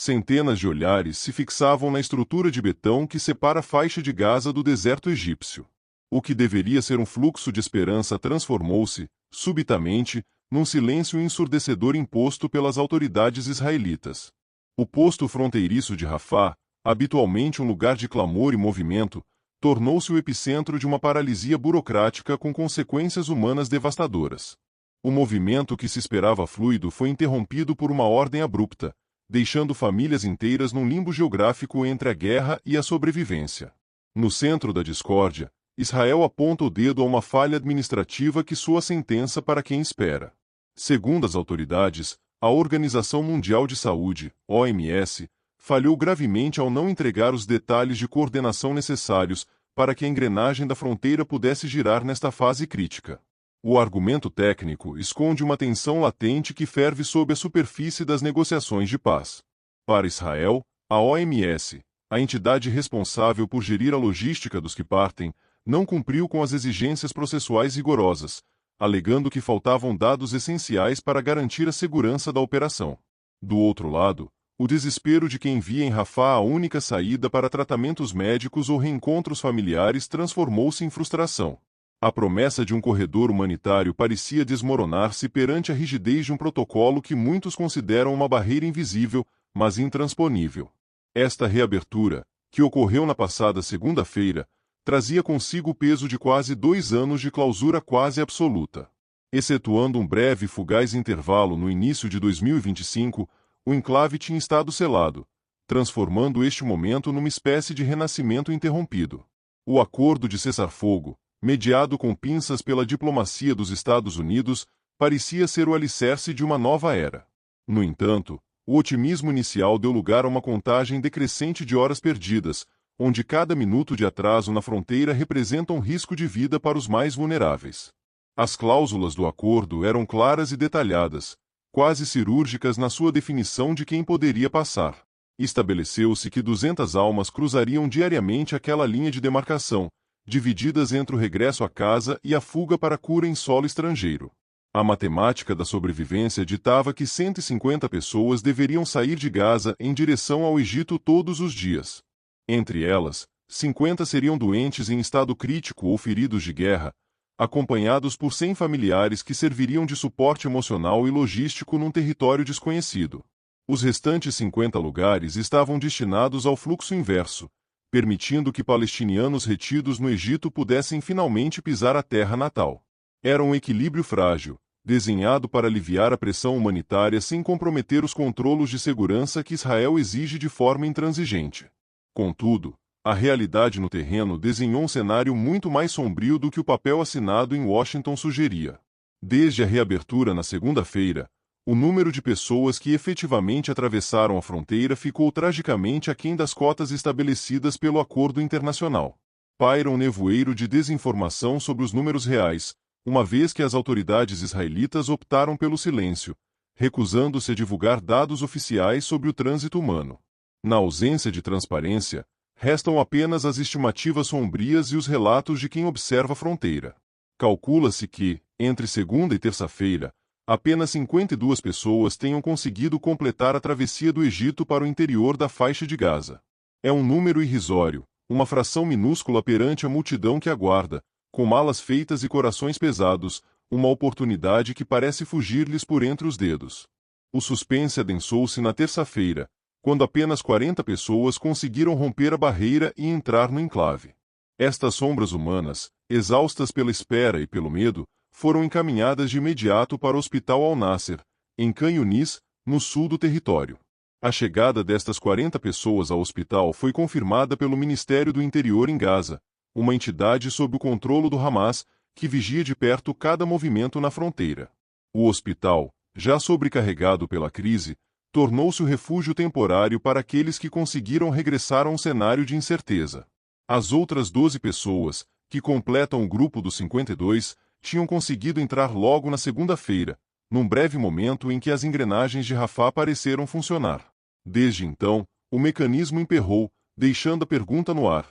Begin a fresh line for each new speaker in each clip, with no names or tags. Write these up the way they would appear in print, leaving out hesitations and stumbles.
Centenas de olhares se fixavam na estrutura de betão que separa a faixa de Gaza do deserto egípcio. O que deveria ser um fluxo de esperança transformou-se, subitamente, num silêncio ensurdecedor imposto pelas autoridades israelitas. O posto fronteiriço de Rafah, habitualmente um lugar de clamor e movimento, tornou-se o epicentro de uma paralisia burocrática com consequências humanas devastadoras. O movimento que se esperava fluido foi interrompido por uma ordem abrupta, deixando famílias inteiras num limbo geográfico entre a guerra e a sobrevivência. No centro da discórdia, Israel aponta o dedo a uma falha administrativa que soa sentença para quem espera. Segundo as autoridades, a Organização Mundial de Saúde, OMS, falhou gravemente ao não entregar os detalhes de coordenação necessários para que a engrenagem da fronteira pudesse girar nesta fase crítica. O argumento técnico esconde uma tensão latente que ferve sob a superfície das negociações de paz. Para Israel, a OMS, a entidade responsável por gerir a logística dos que partem, não cumpriu com as exigências processuais rigorosas, alegando que faltavam dados essenciais para garantir a segurança da operação. Do outro lado, o desespero de quem via em Rafah a única saída para tratamentos médicos ou reencontros familiares transformou-se em frustração. A promessa de um corredor humanitário parecia desmoronar-se perante a rigidez de um protocolo que muitos consideram uma barreira invisível, mas intransponível. Esta reabertura, que ocorreu na passada segunda-feira, trazia consigo o peso de quase 2 anos de clausura quase absoluta. Excetuando um breve e fugaz intervalo no início de 2025, o enclave tinha estado selado, transformando este momento numa espécie de renascimento interrompido. O acordo de cessar-fogo, mediado com pinças pela diplomacia dos Estados Unidos, parecia ser o alicerce de uma nova era. No entanto, o otimismo inicial deu lugar a uma contagem decrescente de horas perdidas, onde cada minuto de atraso na fronteira representa um risco de vida para os mais vulneráveis. As cláusulas do acordo eram claras e detalhadas, quase cirúrgicas na sua definição de quem poderia passar. Estabeleceu-se que 200 almas cruzariam diariamente aquela linha de demarcação, divididas entre o regresso a casa e a fuga para cura em solo estrangeiro. A matemática da sobrevivência ditava que 150 pessoas deveriam sair de Gaza em direção ao Egito todos os dias. Entre elas, 50 seriam doentes em estado crítico ou feridos de guerra, acompanhados por 100 familiares que serviriam de suporte emocional e logístico num território desconhecido. Os restantes 50 lugares estavam destinados ao fluxo inverso, permitindo que palestinianos retidos no Egito pudessem finalmente pisar a terra natal. Era um equilíbrio frágil, desenhado para aliviar a pressão humanitária sem comprometer os controlos de segurança que Israel exige de forma intransigente. Contudo, a realidade no terreno desenhou um cenário muito mais sombrio do que o papel assinado em Washington sugeria. Desde a reabertura na segunda-feira, o número de pessoas que efetivamente atravessaram a fronteira ficou tragicamente aquém das cotas estabelecidas pelo acordo internacional. Paira um nevoeiro de desinformação sobre os números reais, uma vez que as autoridades israelitas optaram pelo silêncio, recusando-se a divulgar dados oficiais sobre o trânsito humano. Na ausência de transparência, restam apenas as estimativas sombrias e os relatos de quem observa a fronteira. Calcula-se que, entre segunda e terça-feira, apenas 52 pessoas tenham conseguido completar a travessia do Egito para o interior da faixa de Gaza. É um número irrisório, uma fração minúscula perante a multidão que aguarda, com malas feitas e corações pesados, uma oportunidade que parece fugir-lhes por entre os dedos. O suspense adensou-se na terça-feira, quando apenas 40 pessoas conseguiram romper a barreira e entrar no enclave. Estas sombras humanas, exaustas pela espera e pelo medo, foram encaminhadas de imediato para o Hospital Al-Nasser, em Khan Yunis, no sul do território. A chegada destas 40 pessoas ao hospital foi confirmada pelo Ministério do Interior em Gaza, uma entidade sob o controle do Hamas, que vigia de perto cada movimento na fronteira. O hospital, já sobrecarregado pela crise, tornou-se o refúgio temporário para aqueles que conseguiram regressar a um cenário de incerteza. As outras 12 pessoas, que completam o grupo dos 52, tinham conseguido entrar logo na segunda-feira, num breve momento em que as engrenagens de Rafah pareceram funcionar. Desde então, o mecanismo emperrou, deixando a pergunta no ar: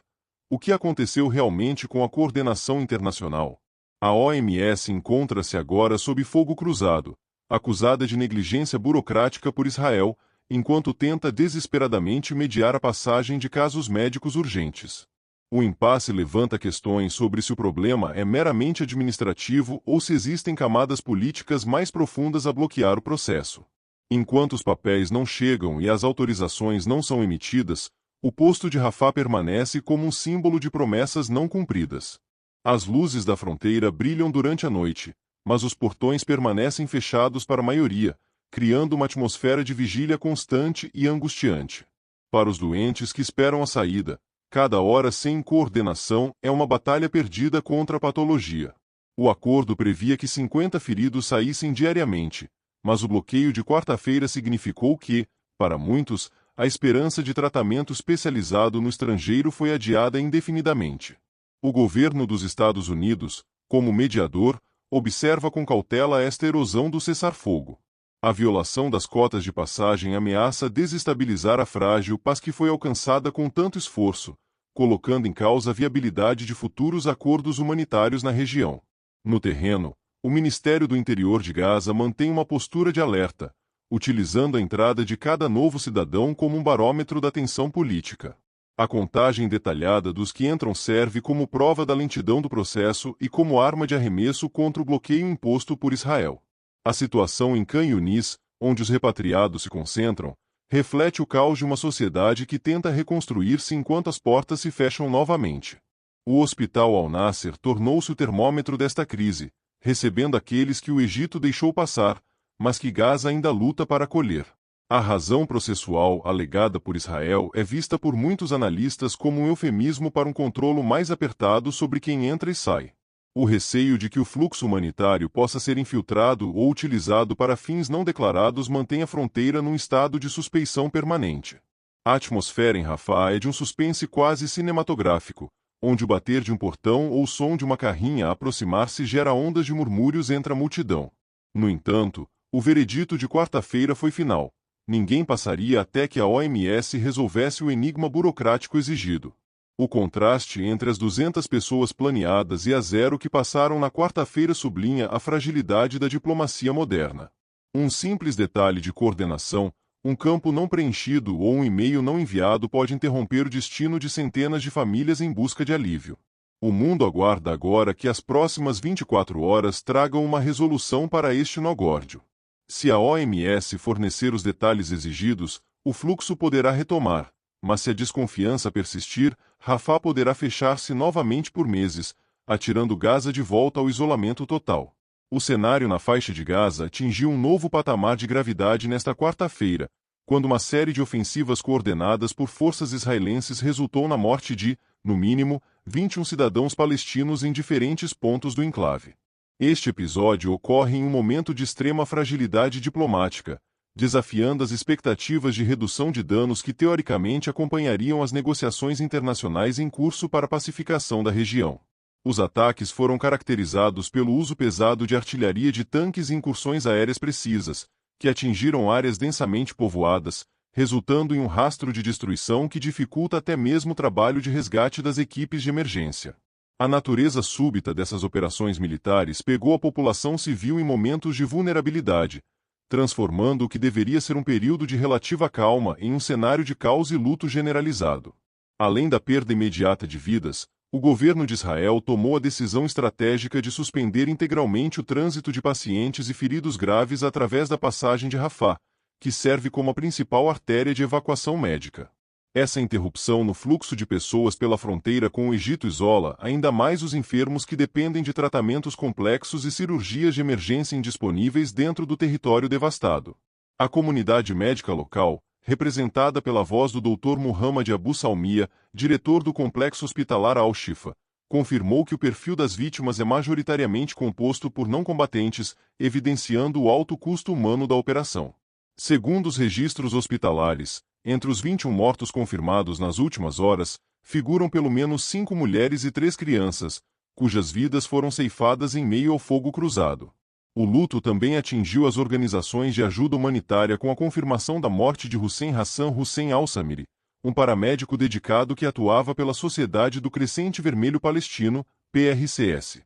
o que aconteceu realmente com a coordenação internacional? A OMS encontra-se agora sob fogo cruzado, acusada de negligência burocrática por Israel, enquanto tenta desesperadamente mediar a passagem de casos médicos urgentes. O impasse levanta questões sobre se o problema é meramente administrativo ou se existem camadas políticas mais profundas a bloquear o processo. Enquanto os papéis não chegam e as autorizações não são emitidas, o posto de Rafah permanece como um símbolo de promessas não cumpridas. As luzes da fronteira brilham durante a noite, mas os portões permanecem fechados para a maioria, criando uma atmosfera de vigília constante e angustiante. Para os doentes que esperam a saída, cada hora sem coordenação é uma batalha perdida contra a patologia. O acordo previa que 50 feridos saíssem diariamente, mas o bloqueio de quarta-feira significou que, para muitos, a esperança de tratamento especializado no estrangeiro foi adiada indefinidamente. O governo dos Estados Unidos, como mediador, observa com cautela esta erosão do cessar-fogo. A violação das cotas de passagem ameaça desestabilizar a frágil paz que foi alcançada com tanto esforço, colocando em causa a viabilidade de futuros acordos humanitários na região. No terreno, o Ministério do Interior de Gaza mantém uma postura de alerta, utilizando a entrada de cada novo cidadão como um barômetro da tensão política. A contagem detalhada dos que entram serve como prova da lentidão do processo e como arma de arremesso contra o bloqueio imposto por Israel. A situação em Khan Yunis, onde os repatriados se concentram, reflete o caos de uma sociedade que tenta reconstruir-se enquanto as portas se fecham novamente. O Hospital Al-Nasser tornou-se o termômetro desta crise, recebendo aqueles que o Egito deixou passar, mas que Gaza ainda luta para acolher. A razão processual alegada por Israel é vista por muitos analistas como um eufemismo para um controle mais apertado sobre quem entra e sai. O receio de que o fluxo humanitário possa ser infiltrado ou utilizado para fins não declarados mantém a fronteira num estado de suspeição permanente. A atmosfera em Rafah é de um suspense quase cinematográfico, onde o bater de um portão ou o som de uma carrinha a aproximar-se gera ondas de murmúrios entre a multidão. No entanto, o veredito de quarta-feira foi final. Ninguém passaria até que a OMS resolvesse o enigma burocrático exigido. O contraste entre as 200 pessoas planeadas e a 0 que passaram na quarta-feira sublinha a fragilidade da diplomacia moderna. Um simples detalhe de coordenação, um campo não preenchido ou um e-mail não enviado pode interromper o destino de centenas de famílias em busca de alívio. O mundo aguarda agora que as próximas 24 horas tragam uma resolução para este nó górdio. Se a OMS fornecer os detalhes exigidos, o fluxo poderá retomar, mas se a desconfiança persistir, Rafah poderá fechar-se novamente por meses, atirando Gaza de volta ao isolamento total. O cenário na faixa de Gaza atingiu um novo patamar de gravidade nesta quarta-feira, quando uma série de ofensivas coordenadas por forças israelenses resultou na morte de, no mínimo, 21 cidadãos palestinos em diferentes pontos do enclave. Este episódio ocorre em um momento de extrema fragilidade diplomática, desafiando as expectativas de redução de danos que teoricamente acompanhariam as negociações internacionais em curso para a pacificação da região. Os ataques foram caracterizados pelo uso pesado de artilharia de tanques e incursões aéreas precisas, que atingiram áreas densamente povoadas, resultando em um rastro de destruição que dificulta até mesmo o trabalho de resgate das equipes de emergência. A natureza súbita dessas operações militares pegou a população civil em momentos de vulnerabilidade, transformando o que deveria ser um período de relativa calma em um cenário de caos e luto generalizado. Além da perda imediata de vidas, o governo de Israel tomou a decisão estratégica de suspender integralmente o trânsito de pacientes e feridos graves através da passagem de Rafah, que serve como a principal artéria de evacuação médica. Essa interrupção no fluxo de pessoas pela fronteira com o Egito isola ainda mais os enfermos que dependem de tratamentos complexos e cirurgias de emergência indisponíveis dentro do território devastado. A comunidade médica local, representada pela voz do Dr. Muhammad Abu Salmiya, diretor do complexo hospitalar Al-Shifa, confirmou que o perfil das vítimas é majoritariamente composto por não combatentes, evidenciando o alto custo humano da operação. Segundo os registros hospitalares, entre os 21 mortos confirmados nas últimas horas, figuram pelo menos 5 mulheres e 3 crianças, cujas vidas foram ceifadas em meio ao fogo cruzado. O luto também atingiu as organizações de ajuda humanitária com a confirmação da morte de Hussein Hassan Hussein Al-Samiri, um paramédico dedicado que atuava pela Sociedade do Crescente Vermelho Palestino, PRCS.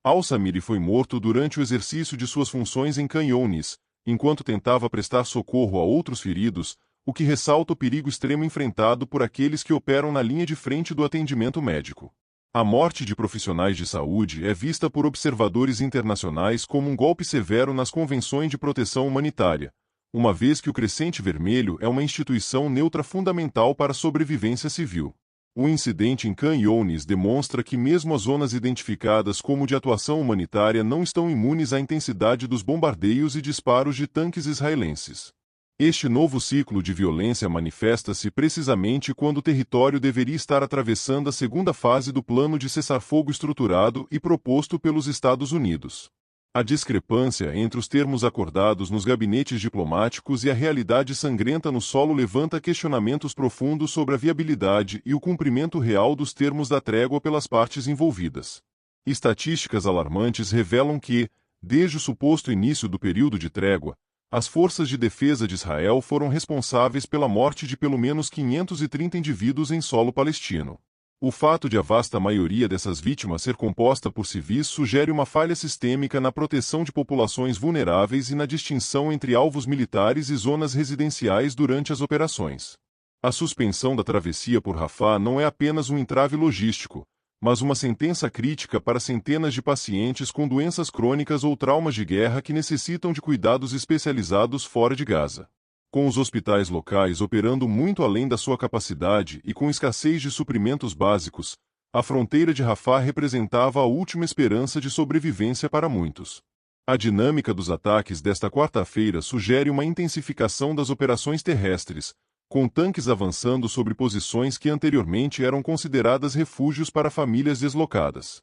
Al-Samiri foi morto durante o exercício de suas funções em Khan Younis, enquanto tentava prestar socorro a outros feridos, o que ressalta o perigo extremo enfrentado por aqueles que operam na linha de frente do atendimento médico. A morte de profissionais de saúde é vista por observadores internacionais como um golpe severo nas convenções de proteção humanitária, uma vez que o Crescente Vermelho é uma instituição neutra fundamental para a sobrevivência civil. O incidente em Khan Younis demonstra que mesmo as zonas identificadas como de atuação humanitária não estão imunes à intensidade dos bombardeios e disparos de tanques israelenses. Este novo ciclo de violência manifesta-se precisamente quando o território deveria estar atravessando a segunda fase do plano de cessar-fogo estruturado e proposto pelos Estados Unidos. A discrepância entre os termos acordados nos gabinetes diplomáticos e a realidade sangrenta no solo levanta questionamentos profundos sobre a viabilidade e o cumprimento real dos termos da trégua pelas partes envolvidas. Estatísticas alarmantes revelam que, desde o suposto início do período de trégua, as forças de defesa de Israel foram responsáveis pela morte de pelo menos 530 indivíduos em solo palestino. O fato de a vasta maioria dessas vítimas ser composta por civis sugere uma falha sistêmica na proteção de populações vulneráveis e na distinção entre alvos militares e zonas residenciais durante as operações. A suspensão da travessia por Rafah não é apenas um entrave logístico, mas uma sentença crítica para centenas de pacientes com doenças crônicas ou traumas de guerra que necessitam de cuidados especializados fora de Gaza. Com os hospitais locais operando muito além da sua capacidade e com escassez de suprimentos básicos, a fronteira de Rafah representava a última esperança de sobrevivência para muitos. A dinâmica dos ataques desta quarta-feira sugere uma intensificação das operações terrestres, com tanques avançando sobre posições que anteriormente eram consideradas refúgios para famílias deslocadas.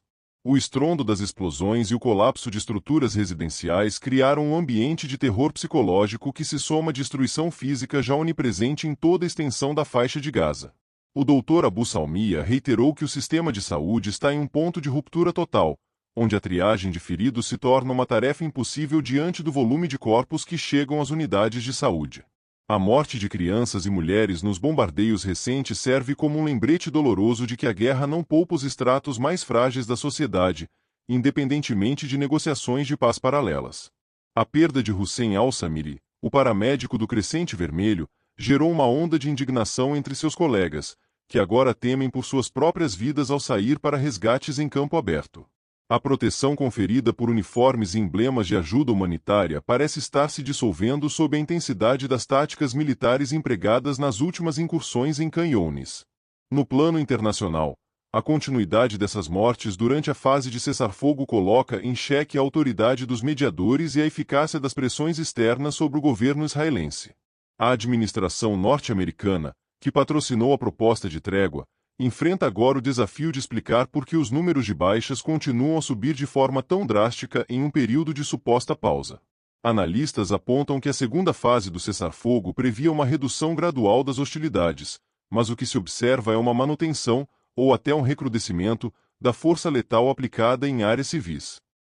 O estrondo das explosões e o colapso de estruturas residenciais criaram um ambiente de terror psicológico que se soma à destruição física já onipresente em toda a extensão da faixa de Gaza. O Dr. Abu Salmiya reiterou que o sistema de saúde está em um ponto de ruptura total, onde a triagem de feridos se torna uma tarefa impossível diante do volume de corpos que chegam às unidades de saúde. A morte de crianças e mulheres nos bombardeios recentes serve como um lembrete doloroso de que a guerra não poupa os estratos mais frágeis da sociedade, independentemente de negociações de paz paralelas. A perda de Hussein al-Samiri, o paramédico do Crescente Vermelho, gerou uma onda de indignação entre seus colegas, que agora temem por suas próprias vidas ao sair para resgates em campo aberto. A proteção conferida por uniformes e emblemas de ajuda humanitária parece estar se dissolvendo sob a intensidade das táticas militares empregadas nas últimas incursões em Khan Younis. No plano internacional, a continuidade dessas mortes durante a fase de cessar-fogo coloca em xeque a autoridade dos mediadores e a eficácia das pressões externas sobre o governo israelense. A administração norte-americana, que patrocinou a proposta de trégua, enfrenta agora o desafio de explicar por que os números de baixas continuam a subir de forma tão drástica em um período de suposta pausa. Analistas apontam que a segunda fase do cessar-fogo previa uma redução gradual das hostilidades, mas o que se observa é uma manutenção, ou até um recrudescimento, da força letal aplicada em áreas civis.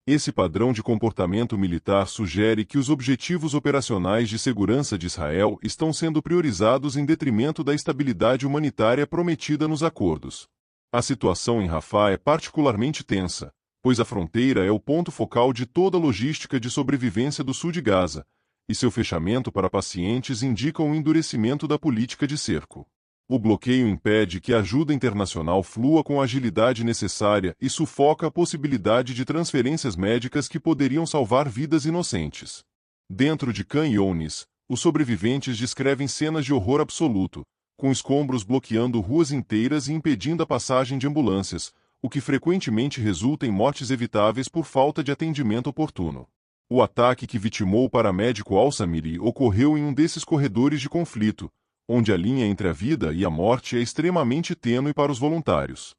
Esse padrão de comportamento militar sugere que os objetivos operacionais de segurança de Israel estão sendo priorizados em detrimento da estabilidade humanitária prometida nos acordos. A situação em Rafah é particularmente tensa, pois a fronteira é o ponto focal de toda a logística de sobrevivência do sul de Gaza, e seu fechamento para pacientes indica um endurecimento da política de cerco. O bloqueio impede que a ajuda internacional flua com a agilidade necessária e sufoca a possibilidade de transferências médicas que poderiam salvar vidas inocentes. Dentro de Khan Younis, os sobreviventes descrevem cenas de horror absoluto, com escombros bloqueando ruas inteiras e impedindo a passagem de ambulâncias, o que frequentemente resulta em mortes evitáveis por falta de atendimento oportuno. O ataque que vitimou o paramédico al-Samiri ocorreu em um desses corredores de conflito, onde a linha entre a vida e a morte é extremamente tênue para os voluntários.